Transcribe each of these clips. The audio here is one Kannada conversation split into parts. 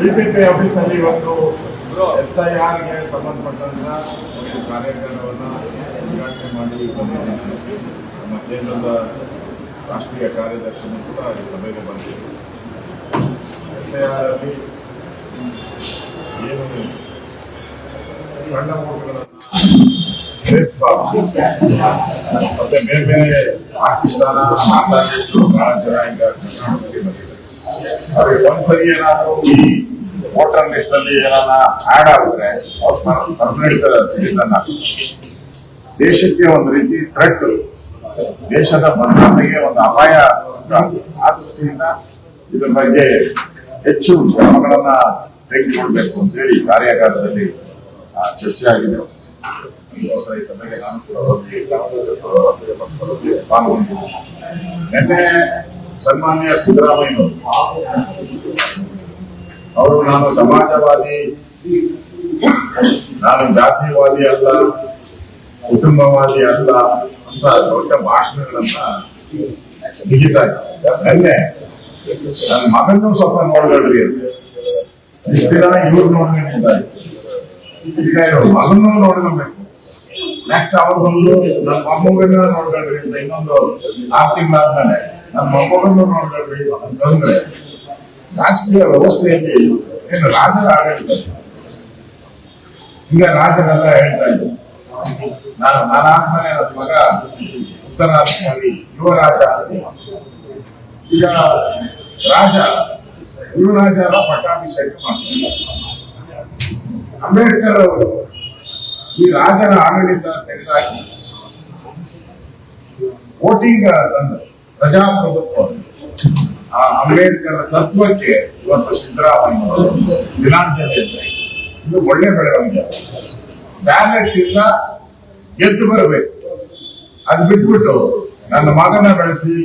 ಬಿಜೆಪಿ ಆಫೀಸಲ್ಲಿ ಇವತ್ತು SIRಗೆ ಸಂಬಂಧಪಟ್ಟಂತ ಒಂದು ಕಾರ್ಯಾಗಾರವನ್ನು ಉದ್ಘಾಟನೆ ಮಾಡಿ ನಮ್ಮ ಕೇಂದ್ರದ ರಾಷ್ಟ್ರೀಯ ಕಾರ್ಯದರ್ಶಿಯೂ ಕೂಡ ಈ ಸಭೆಗೆ ಬಂದಿದೆ. SIR ಅಲ್ಲಿ ಏನು ಗಂಡ ಓಟುಗಳನ್ನು ಸೇರಿಸಬಾರ್ದು, ಮತ್ತೆ ಬೇರೆ ಬೇರೆ ಪಾಕಿಸ್ತಾನ, ಬಾಂಗ್ಲಾದೇಶ ಬಹಳ ಜನ ಈಗ ಕರ್ನಾಟಕಕ್ಕೆ ಬಂದಿದೆ. ಅವ್ರಿಗೆ ಒಂದ್ಸರಿ ಏನಾದ್ರು ಈ ವೋಟರ್ ಲಿಸ್ಟ್ ಅಲ್ಲಿ ಏನಾರ ಆಡ್ ಆಗಿದ್ರೆ ಅವ್ರು ಪರ್ಮನೆಂಟ್ ಸಿಟಿಸನ್ ದೇಶಕ್ಕೆ ಒಂದು ರೀತಿ ಥ್ರೆಟ್, ದೇಶದ ಭದ್ರತೆಗೆ ಒಂದು ಅಪಾಯ. ಆ ದೃಷ್ಟಿಯಿಂದ ಇದ್ರ ಬಗ್ಗೆ ಹೆಚ್ಚು ಕ್ರಮಗಳನ್ನ ತೆಗೆದುಕೊಳ್ಬೇಕು ಅಂತ ಹೇಳಿ ಕಾರ್ಯಾಗಾರದಲ್ಲಿ ಚರ್ಚೆ ಆಗಿದೆ. ಈ ಸಭೆಗೆ ನಾನು ಕೂಡ ಪಾಲ್ಗೊಂಡಿದ್ದೆ. ನಿನ್ನೆ ಸನ್ಮಾನ್ಯ ಸಿದ್ದರಾಮಯ್ಯ ಅವರು ನಾನು ಸಮಾಜವಾದಿ, ನಾನು ಜಾತಿವಾದಿ ಅಲ್ಲ, ಕುಟುಂಬವಾದಿ ಅಲ್ಲ ಅಂತ ದೊಡ್ಡ ಭಾಷಣಗಳನ್ನ ಬಿಗಿತಾ ಇದ್ದಾರೆ. ನಿನ್ನೆ ನನ್ನ ಮಗನ್ನೂ ಸ್ವಲ್ಪ ನೋಡ್ಬೇಡ್ರಿ, ಇಷ್ಟು ದಿನ ಇವ್ರು ನೋಡ್ಕೊಂಡಿದ್ದ, ಈಗ ಇವ್ರು ಮಗನ್ನೂ ನೋಡ್ಕೊಬೇಕು, ನೆಕ್ಸ್ಟ್ ಅವ್ರಿಗೊಂದು ನನ್ನ ಮೊಮ್ಮಗನ್ನ ನೋಡ್ಬೇಡ್ರಿ ಅಂತ ಇನ್ನೊಂದು 6 ತಿಂಗಳಾದ್ಮೇಲೆ ನನ್ನ ಮೊಮ್ಮಗನ್ನು ನೋಡ್ಬೇಡ್ರಿ ಅಂತಂದ್ರೆ ರಾಜಕೀಯ ವ್ಯವಸ್ಥೆಯಲ್ಲಿ ಏನು ರಾಜರ ಆಡಳಿತ. ಈಗ ರಾಜರೆಲ್ಲ ಹೇಳ್ತಾ ಇದ್ರು, ನಾನಾದ್ಮೇಲೆ ನನ್ನ ಮಗ ಉತ್ತರಾಧಿಕಾರಿ ಯುವರಾಜ. ಈಗ ಯುವರಾಜರ ಪಟ್ಟಾಭಿಷೇಕ ಮಾಡ್ತಾರೆ. ಅಂಬೇಡ್ಕರ್ ಅವರು ಈ ರಾಜರ ಆಡಳಿತ ತೆಗೆದಾಕಿ ವೋಟಿಂಗ್ ತಂದು ಪ್ರಜಾಪ್ರಭುತ್ವ, ಆ ಅಂಬೇಡ್ಕರ್ ತತ್ವಕ್ಕೆ ಇವತ್ತು ಸಿದ್ದರಾಮಯ್ಯ ದಿನಾಂಜಲಿ ಅಂತ. ಇದು ಒಳ್ಳೆ ಬೆಳವಣಿಗೆ. ಬ್ಯಾಲೆಟ್ ಇಂದ ಗೆದ್ದು ಬರಬೇಕು, ಅದು ಬಿಟ್ಬಿಟ್ಟು ನನ್ನ ಮಗನ ಬೆಳೆಸಿ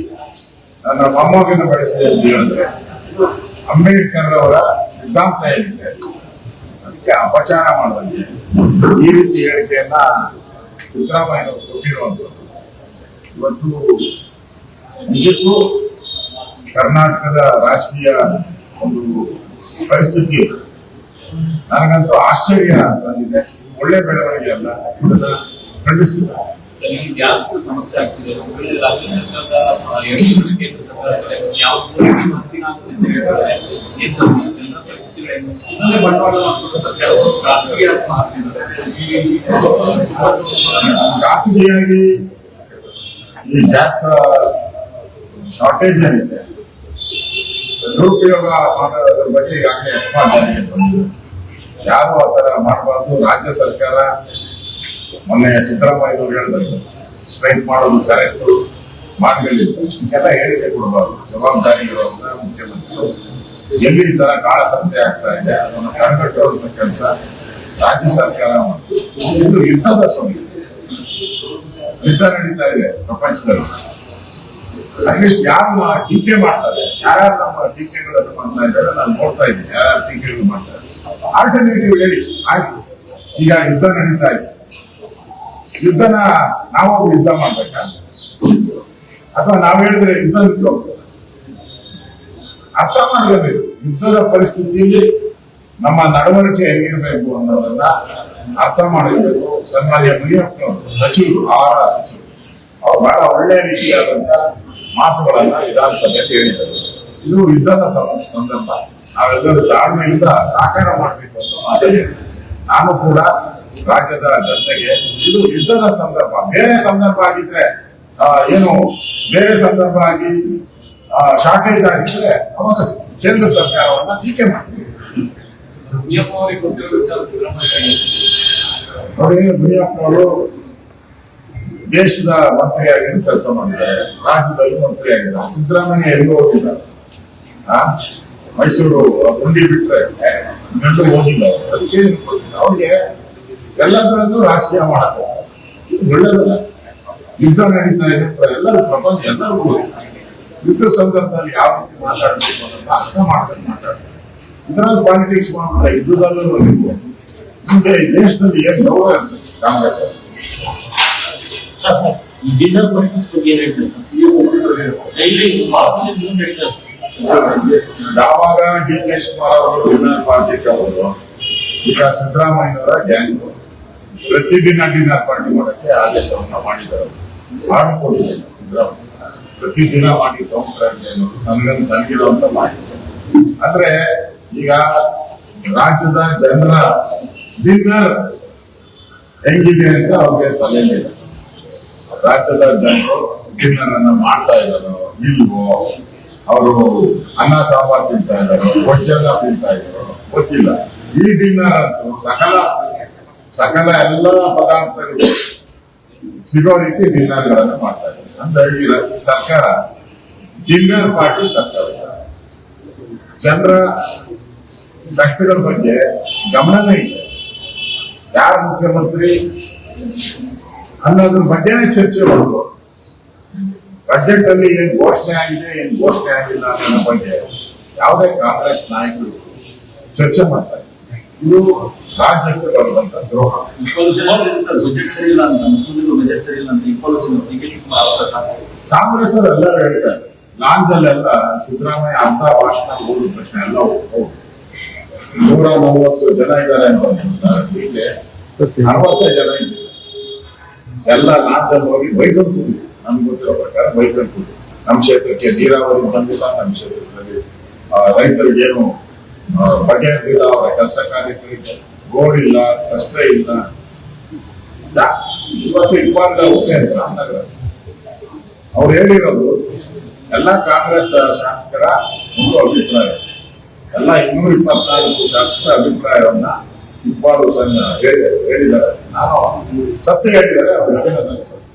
ನನ್ನ ಮೊಮ್ಮಗನ ಬೆಳೆಸಿ ಅಂತ ಹೇಳಿದ್ರೆ ಅಂಬೇಡ್ಕರ್ ಅವರ ಸಿದ್ಧಾಂತ ಏನಿದೆ ಅದಕ್ಕೆ ಅಪಚಾರ ಮಾಡುವಂತೆ ಈ ರೀತಿ ಹೇಳಿಕೆಯನ್ನ ಸಿದ್ದರಾಮಯ್ಯ ಅವರು ಕೊಟ್ಟಿರುವಂಥದ್ದು. ಇವತ್ತು ನಿಜಕ್ಕೂ ಕರ್ನಾಟಕದ ರಾಜಕೀಯ ಒಂದು ಪರಿಸ್ಥಿತಿ ನನಗಂತೂ ಆಶ್ಚರ್ಯ ತಂದಿದೆ. ಒಳ್ಳೆ ಬೆಳವಣಿಗೆ ಅಲ್ಲ, ಇದನ್ನ ಖಂಡಿಸ್ತಿದೆ. ಗ್ಯಾಸ್ ಸಮಸ್ಯೆ ಆಗ್ತಿದೆ. ರಾಜ್ಯ ಸರ್ಕಾರದ ಕೇಂದ್ರ ಖಾಸಗಿಯಾಗಿ ಈ ಗ್ಯಾಸ್ ಶಾರ್ಟೇಜ್ ಏನಿದೆ ದುರುಪಯೋಗ ಮಾಡೋದ್ರ ಬಗ್ಗೆ ಈಗಾಗಲೇ ಎಸ್ಮಾ ಜಾರಿಗೆ ತಂದಿದೆ. ಯಾರು ಆ ತರ ಮಾಡಬಾರ್ದು. ರಾಜ್ಯ ಸರ್ಕಾರ ಮೊನ್ನೆ ಸಿದ್ದರಾಮಯ್ಯ ಅವರು ಹೇಳಿದ್ರು, ಸ್ಟ್ರೈಕ್ ಮಾಡೋದು ಕರೆಕ್ಟ್, ಮಾಡಲಿಲ್ಲ, ಇದೆಲ್ಲ ಹೇಳಿಕೆ ಕೊಡಬಾರ್ದು. ಜವಾಬ್ದಾರಿ ಇರುವಂತ ಮುಖ್ಯಮಂತ್ರಿಗಳು ಎಲ್ಲಿ ಈ ತರ ಕಾಳಸಂತೆ ಆಗ್ತಾ ಇದೆ ಅದನ್ನು ತಡೆಗಟ್ಟುವಂತ ಕೆಲಸ ರಾಜ್ಯ ಸರ್ಕಾರ ಮಾಡಿದೆ. ಇದು ಯುದ್ಧದ ಸಮಯ, ಯುದ್ಧ ನಡೀತಾ ಇದೆ ಪ್ರಪಂಚದಲ್ಲಿ. ಅಟ್ಲೀಸ್ಟ್ ಯಾರು ಟೀಕೆ ಮಾಡ್ತಾರೆ, ಯಾರ್ಯಾರು ನಮ್ಮ ಟೀಕೆಗಳನ್ನು ಮಾಡ್ತಾ ಇದ್ದಾರೆ ನಾನು ನೋಡ್ತಾ ಇದ್ದೀನಿ, ಯಾರ್ಯಾರು ಟೀಕೆಗಳು ಮಾಡ್ತಾರೆ. ಆಲ್ಟರ್ನೇಟಿವ್ ಹೇಳಿ ಆಯ್ತು. ಈಗ ಯುದ್ಧ ನಡೀತಾ ಇದೆ, ಯುದ್ಧನ ನಾವು ಯುದ್ಧ ಮಾಡ್ಬೇಕಾ, ಅಥವಾ ನಾವು ಹೇಳಿದ್ರೆ ಯುದ್ಧ ನಿಂತು ಅರ್ಥ ಮಾಡ್ಕೋಬೇಕು. ಯುದ್ಧದ ಪರಿಸ್ಥಿತಿಯಲ್ಲಿ ನಮ್ಮ ನಡವಳಿಕೆ ಹೆಂಗಿರ್ಬೇಕು ಅನ್ನೋದನ್ನ ಅರ್ಥ ಮಾಡಿರ್ಬೇಕು. ಸನ್ಮಾನ್ಯ ಮುನಿಯಪ್ಪನವರು ಸಚಿವರು, ಆಹಾರ ಸಚಿವರು, ಅವ್ರು ಬಹಳ ಒಳ್ಳೆಯ ರೀತಿಯಾದಂತ ಮಾತುಗಳನ್ನ ವಿಧಾನಸಭೆಯಲ್ಲಿ ಹೇಳಿದರು. ಇದು ಯುದ್ಧದ ಸಂದರ್ಭ, ನಾವೆಲ್ಲರೂ ತಾಳ್ಮೆಯಿಂದ ಸಹಕಾರ ಮಾಡಬೇಕು ಅಂತ ಮಾತಾಡಿದ್ರು. ನಾನು ಕೂಡ ರಾಜ್ಯದ ಜನತೆಗೆ ಇದು ಯುದ್ಧದ ಸಂದರ್ಭ, ಬೇರೆ ಸಂದರ್ಭ ಆಗಿದ್ರೆ ಏನು ಬೇರೆ ಸಂದರ್ಭ ಆಗಿ ಶಾರ್ಟೇಜ್ ಆಗಿದ್ರೆ ಅವಾಗ ಕೇಂದ್ರ ಸರ್ಕಾರವನ್ನ ಟೀಕೆ ಮಾಡ್ತೀವಿ. ನೋಡಿ, ಮುನಿಯಪ್ಪನವರು ದೇಶದ ಮಂತ್ರಿಯಾಗಿ ಕೆಲಸ ಮಾಡಿದ್ದಾರೆ, ರಾಜ್ಯದಲ್ಲಿ ಮಂತ್ರಿ ಆಗಿದ್ದಾರೆ. ಸಿದ್ದರಾಮಯ್ಯ ಎಲ್ಲೂ ಹೋಗಿಲ್ಲ, ಮೈಸೂರು ಗುಂಡಿ ಬಿಟ್ರೆ ಇನ್ನೆಲ್ಲೂ ಹೋಗಿಲ್ಲ. ಅದಕ್ಕೆ ಅವ್ರಿಗೆ ಎಲ್ಲದರಲ್ಲೂ ರಾಜಕೀಯ ಮಾಡಕ್ಕೆ ಇದು ಒಳ್ಳೇದಲ್ಲ. ಯುದ್ಧ ನಡೀತಾ ಇದೆ, ಎಲ್ಲರೂ ಪ್ರಪಂಚ ಎಲ್ಲರಿಗೂ ಯುದ್ಧ ಸಂದರ್ಭದಲ್ಲಿ ಯಾವ ರೀತಿ ಮಾತಾಡಬೇಕು ಅನ್ನೋದನ್ನ ಅರ್ಥ ಮಾಡ್ಕೊಂಡು ಮಾತಾಡ್ತಾರೆ. ಇದರಲ್ಲಿ ಪಾಲಿಟಿಕ್ಸ್ ಮಾಡ್ತಾರೆ. ಯುದ್ಧದಲ್ಲೂ ಮುಂದೆ ಈ ದೇಶದಲ್ಲಿ ಏನ್ ಗೌರವ ಇರ್ತದೆ ಕಾಂಗ್ರೆಸ್ ಯಾವಾಗ ಡಿ ಕೆ ಶಿವಕುಮಾರ್ ಅವರು ಡಿನ್ನರ್ ಪಾರ್ಟಿಗೆ ಅವರು ಈಗ ಸಿದ್ದರಾಮಯ್ಯನವರ ಗ್ಯಾಂಗ್ ಪ್ರತಿದಿನ ಡಿನ್ನರ್ ಪಾರ್ಟಿ ಮಾಡಕ್ಕೆ ಆದೇಶವನ್ನ ಮಾಡಿದ್ದಾರೆ. ಮಾಡಿಕೊಟ್ಟಿದೆ ಸಿದ್ದರಾಮಯ್ಯ ಪ್ರತಿದಿನ ಮಾಡಿದ್ದು ನನಗಿರುವಂತ ಮಾಹಿತಿ. ಅಂದ್ರೆ ಈಗ ರಾಜ್ಯದ ಜನರ ಡಿನ್ನರ್ ಹೆಂಗಿದೆ ಅಂತ ಅವ್ರಿಗೆ ತಲೆಯಲ್ಲಿದೆ. ರಾಜ್ಯದ ಜನರು ಡಿನ್ನರ್ ಅನ್ನ ಮಾಡ್ತಾ ಇದ್ದಾರೋ ಇಲ್ವೋ, ಅವರು ಅನ್ನ ಸಾಂಬಾರ್ ತಿಂತಾ ಇದ್ದಾರೋ ಭೋಜನ ತಿಂತಾ ಇದ್ದಾರೋ ಗೊತ್ತಿಲ್ಲ. ಈ ಡಿನ್ನರ್ ಅಂತೂ ಸಕಲ ಎಲ್ಲ ಪದಾರ್ಥಗಳು ಸಿಗೋ ರೀತಿ ಡಿನ್ನರ್ಗಳನ್ನು ಮಾಡ್ತಾ ಇದ್ದಾರೆ. ಅಂದ್ರೆ ಈ ಸರ್ಕಾರ ಡಿನ್ನರ್ ಪಾರ್ಟಿ ಸರ್ಕಾರ. ಜನರ ಕಷ್ಟಗಳ ಬಗ್ಗೆ ಗಮನನೇ ಇದೆ. ಯಾರು ಮುಖ್ಯಮಂತ್ರಿ ಅನ್ನೋದ್ರ ಬಗ್ಗೆನೇ ಚರ್ಚೆ ಮಾಡೋದು. ಬಜೆಟ್ ಅಲ್ಲಿ ಏನ್ ಘೋಷಣೆ ಆಗಿದೆ ಏನ್ ಘೋಷಣೆ ಆಗಿಲ್ಲ ಅನ್ನೋ ಬಗ್ಗೆ ಯಾವುದೇ ಕಾಂಗ್ರೆಸ್ ನಾಯಕರು ಚರ್ಚೆ ಮಾಡ್ತಾರೆ. ಇದು ರಾಜ್ಯಕ್ಕೆ ಬರುವಂತ ದ್ರೋಹ. ಬಜೆಟ್ ಸರಿ ಇಲ್ಲ ಅಂತ ಬಜೆಟ್ ಸರಿ ಇಲ್ಲ ಅಂತ ಕಾಂಗ್ರೆಸ್ ಅವರೆಲ್ಲರೂ ಹೇಳ್ತಾರೆ. ಲಾಂಚಲ್ಲೆಲ್ಲ ಸಿದ್ದರಾಮಯ್ಯ ಅಂತ ಭಾಷಣ ಓದಿದ ಪ್ರಶ್ನೆ ಎಲ್ಲ 140 ಜನ ಇದ್ದಾರೆ ಅಂತ ಹೀಗೆ 60 ಜನ ಇದ್ದಾರೆ. ಎಲ್ಲ ಲಾಂಚಲ್ಲಿ ಹೋಗಿ ಬೈಕೊಂಡು ಕೂಡಿ ನಮ್ಗೆ ಗೊತ್ತಿರೋ ಪ್ರಕಾರ ಬೈಕೊಂಡು ಕೂಡಿ. ನಮ್ಮ ಕ್ಷೇತ್ರಕ್ಕೆ ನೀರಾವರಿ ಬಂದಿಲ್ಲ, ನಮ್ಮ ಕ್ಷೇತ್ರದಲ್ಲಿ ರೈತರಿಗೆ ಏನು ಬಗೆಹರಿಲ್ಲ, ಅವರ ಕೆಲಸ ಕಾರ್ಯಗಳಿಗೆ ರೋಡ್ ಇಲ್ಲ, ರಸ್ತೆ ಇಲ್ಲ. ಇವತ್ತು ಇಕ್ಬಾಲ್ ಹುಸೇನ್ ರಾಮನಗರ ಅವ್ರು ಹೇಳಿರೋದು ಎಲ್ಲ ಕಾಂಗ್ರೆಸ್ ಶಾಸಕರ ಒಂದು ಅಭಿಪ್ರಾಯ, ಎಲ್ಲ 224 ಶಾಸಕರ ಅಭಿಪ್ರಾಯವನ್ನ ಇಕ್ಬಾಲ್ ಹುಸೇನ್ ಹೇಳಿದ್ದಾರೆ. ನಾನು ಸತ್ಯ ಹೇಳಿದ್ದಾರೆ, ಅವ್ರಿಗೆ ಅಭಿನಂದನೆ ಸಲ್ಲಿಸ್ತೇನೆ.